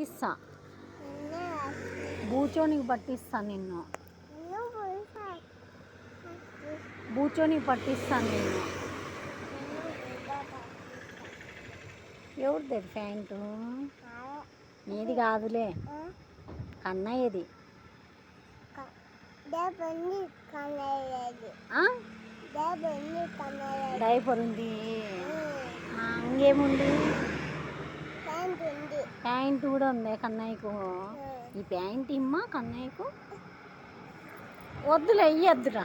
పట్టిస్తా, బూచోనికి పట్టిస్తా నిన్ను, బూచోనికి పట్టిస్తాను నేను. ఎవరిది ప్యాంటు? నీది కాదులే, కన్నయ్యది. డైపర్ ఉంది, ఇంకేముంది? ప్యాంటు కూడా ఉంది కన్నయ్యకు. ఈ ప్యాంట్ ఇమ్మా కన్నయ్యకు. వద్దులే, ఇయ్యద్దురా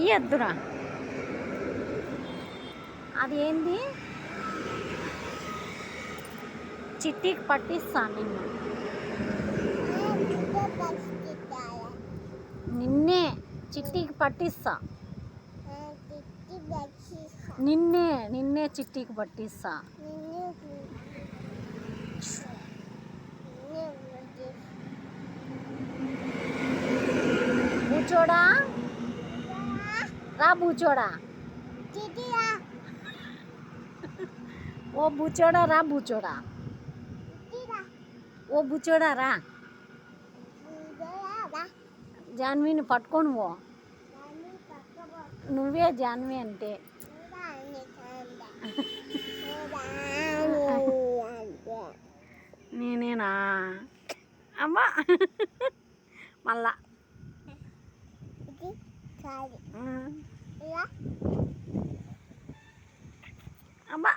ఇయ్యద్దురా. అది ఏంది? చిట్టికి పట్టిస్తాను నిన్ను, నిన్నే చిట్టికి పట్టిస్తా, నిన్నే చిట్టికి పట్టిస్తా. బూచోడా రా, బూచోడా. ఓ బూచోడా రా, బూచోడా. ఓ బూచోడా రా. జాన్వీని పట్టుకొని పో. నువ్వే జాన్వీ అంటే. నేనేనా? అమ్మా మళ్ళా అమ్మా